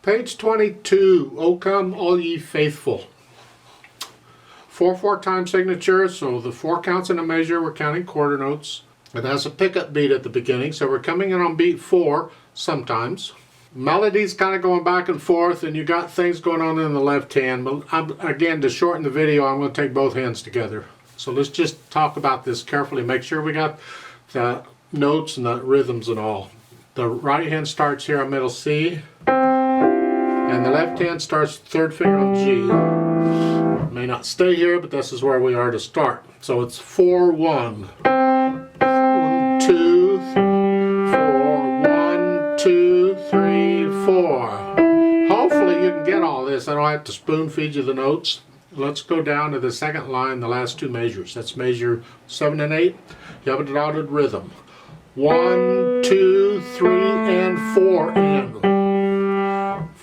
Page 22, O come all ye faithful. 4/4 time signature, so the 4 counts in a measure, we're counting quarter notes. It has a pickup beat at the beginning, so we're coming in on beat 4 sometimes. Melody's kind of going back and forth, and you got things going on in the left hand. But again, to shorten the video, I'm going to take both hands together. So let's just talk about this carefully. Make sure we got the notes and the rhythms and all. The right hand starts here on middle C, and the left hand starts third finger on G. It may not stay here, but this is where we are to start. So it's 4/1. 1, 2, 4. 1, 2, 3, 4. Hopefully you can get all this. I don't have to spoon feed you the notes. Let's go down to the second line, the last 2 measures. That's measure 7 and 8. You have a dotted rhythm. 1, 2, 3, and 4, and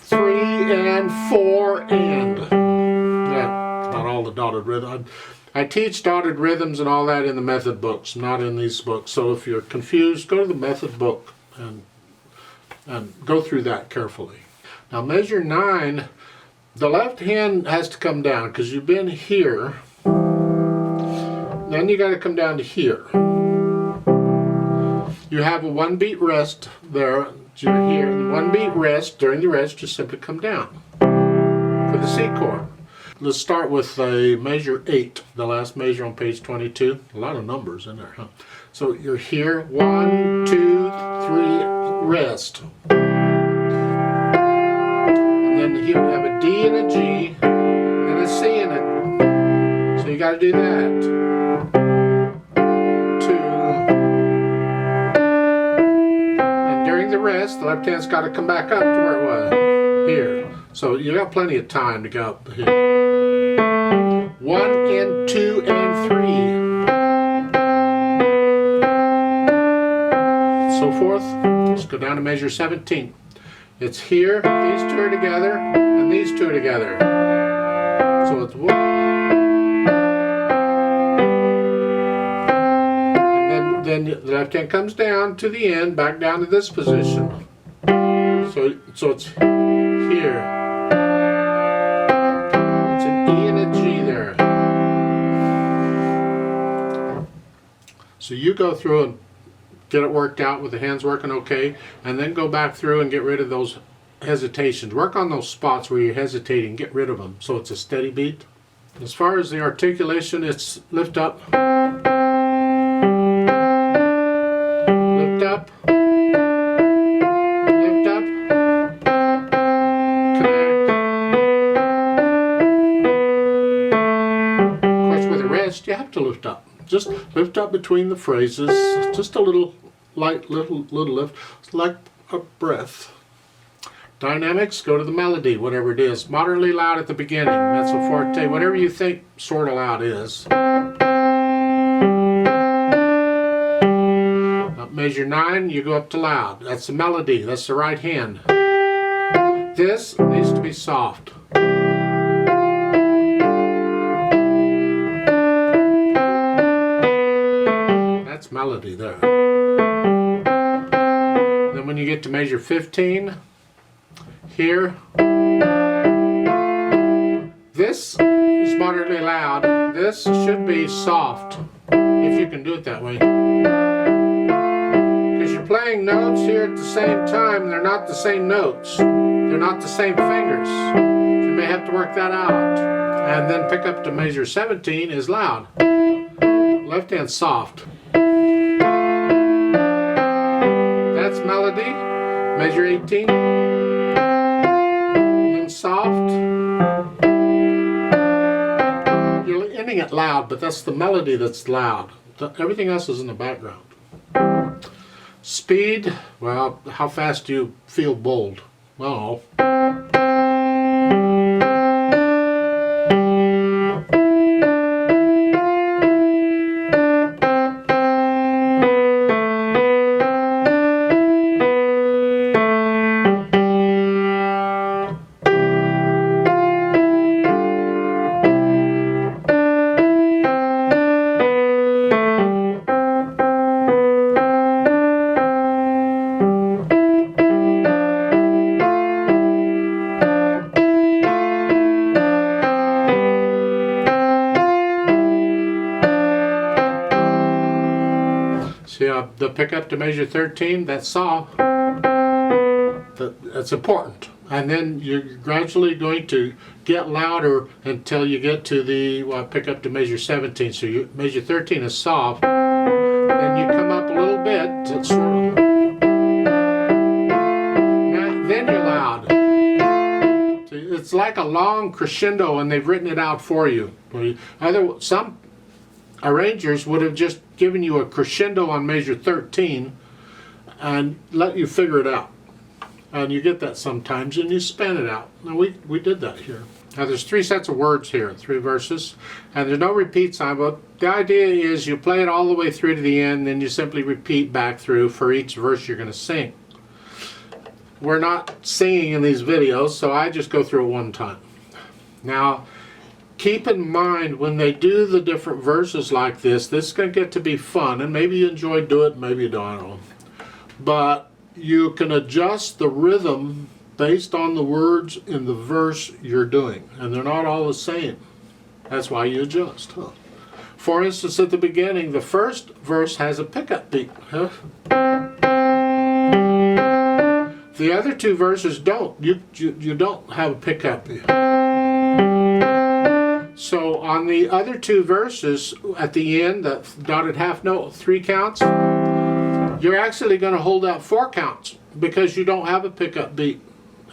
3 and 4, and that's not all the dotted rhythm. I teach dotted rhythms and all that in the method books, not in these books. So if you're confused, go to the method book and go through that carefully. Now measure 9, the left hand has to come down because you've been here. Then you got to come down to here. You have a 1 beat rest there. You're here, and 1 beat rest. During the rest, just simply come down for the C chord. Let's start with a measure 8, the last measure on page 22. A lot of numbers in there, huh? So you're here, 1, 2, 3, rest. And then here we have a D and a G, and a C and a. So you got to do that. 2. And during the rest, the left hand's got to come back up to where it was. Here. So you got plenty of time to go up here. 1 and 2 and 3. So forth. Let's go down to measure 17. It's here, these 2 are together, and these 2 are together. So it's 1. And then the left hand comes down to the end, back down to this position. So it's here. It's an E and a G there. So you go through and get it worked out with the hands working okay, and then go back through and get rid of those hesitations. Work on those spots where you're hesitating, get rid of them so it's a steady beat. As far as the articulation, it's lift up, lift up, lift up, connect. Of course, with the rest, you have to lift up. Just lift up between the phrases, just a little light, little lift, it's like a breath. Dynamics, go to the melody, whatever it is. Moderately loud at the beginning, mezzo forte, whatever you think sort of loud is. Measure 9, you go up to loud. That's the melody, that's the right hand. This needs to be soft. That's melody there. Then when you get to measure 15, here, this is moderately loud. This should be soft, if you can do it that way. Because you're playing notes here at the same time, they're not the same notes. They're not the same fingers. So you may have to work that out. And then pick up to measure 17 is loud. Left hand soft. That's melody. Measure 18. And soft. You're ending it loud, but that's the melody that's loud. Everything else is in the background. Speed, well, how fast do you feel bold? Well, the pickup to measure 13, that's soft. That's important. And then you're gradually going to get louder until you get to the pickup to measure 17. So you measure 13 is soft. Then you come up a little bit. Then you're loud. It's like a long crescendo, and they've written it out for you. Some arrangers would have just given you a crescendo on measure 13 and let you figure it out. And you get that sometimes, and you span it out. Now we did that here. Now there's 3 sets of words here, 3 verses, and there's no repeat sign, but the idea is you play it all the way through to the end, then you simply repeat back through for each verse you're going to sing. We're not singing in these videos, so I just go through it one time. Now, keep in mind when they do the different verses like this is going to get to be fun, and maybe you enjoy Duet, maybe you don't, I don't know. But you can adjust the rhythm based on the words in the verse you're doing, and they're not all the same. That's why you adjust. For instance, at the beginning, the first verse has a pickup beat. The other 2 verses don't. You don't have a pickup beat. So on the other 2 verses, at the end, the dotted half note, 3 counts, you're actually going to hold out 4 counts because you don't have a pickup beat.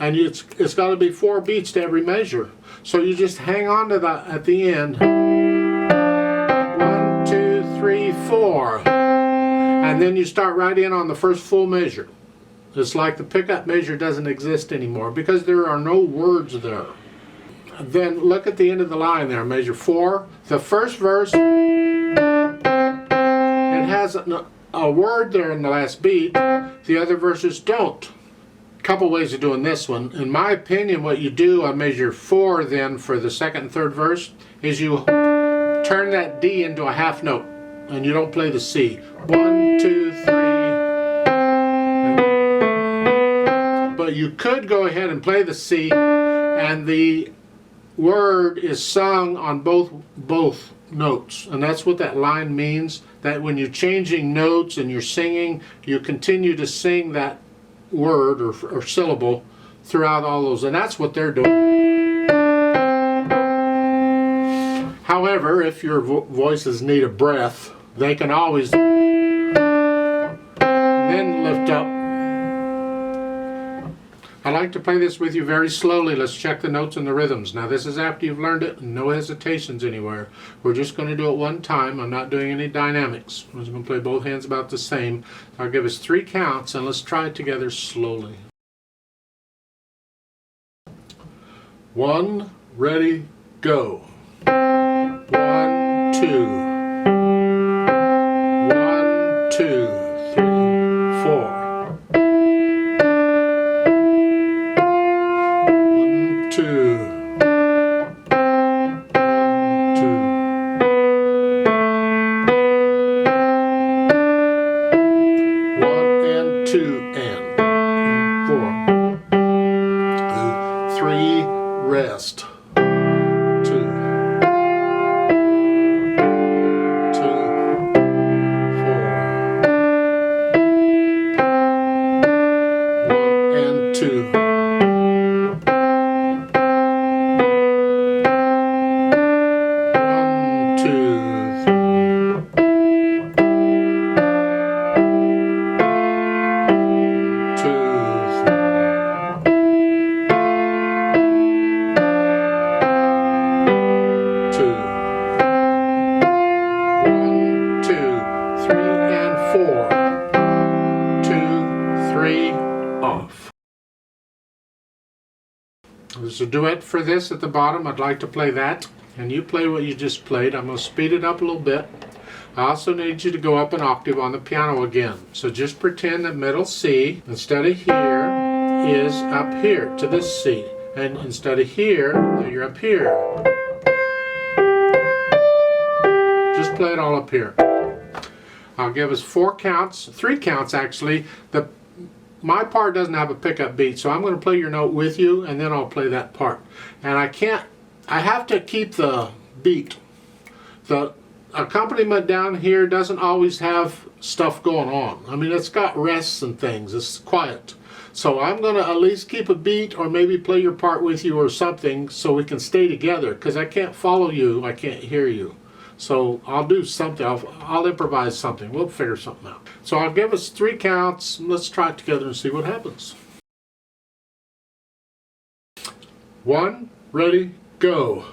And it's got to be 4 beats to every measure. So you just hang on to that at the end. 1, 2, 3, 4. And then you start right in on the first full measure. It's like the pickup measure doesn't exist anymore because there are no words there. Then look at the end of the line there, measure 4. The first verse, it has a word there in the last beat. The other verses don't. A couple ways of doing this one. In my opinion, what you do on measure 4 then for the second and third verse is you turn that D into a half note and you don't play the C. 1, 2, 3. But you could go ahead and play the C, and the word is sung on both notes, and that's what that line means, that when you're changing notes and you're singing, you continue to sing that word or syllable throughout all those, and that's what they're doing. However, if your voices need a breath, they can always then lift up. I like to play this with you very slowly. Let's check the notes and the rhythms. Now this is after you've learned it, no hesitations anywhere. We're just going to do it one time. I'm not doing any dynamics. I'm just going to play both hands about the same. I'll give us 3 counts and let's try it together slowly. 1, ready, go. 1, 2. 1, 2, 3, 4. 2, 1, 2, 1 and 2 and 4, 3, rest, 2, 2, 4, 1 and 2. 2, 3, off. There's a duet for this at the bottom. I'd like to play that, and you play what you just played. I'm going to speed it up a little bit. I also need you to go up an octave on the piano again. So just pretend that middle C, instead of here, is up here to this C. And instead of here, you're up here. Just play it all up here. I'll give us 4 counts, 3 counts actually. My part doesn't have a pickup beat, so I'm going to play your note with you, and then I'll play that part. And I have to keep the beat. The accompaniment down here doesn't always have stuff going on. I mean, it's got rests and things. It's quiet. So I'm going to at least keep a beat or maybe play your part with you or something so we can stay together, because I can't follow you, I can't hear you. So I'll do something. I'll improvise something. We'll figure something out. So I'll give us 3 counts. Let's try it together and see what happens. 1, ready, go.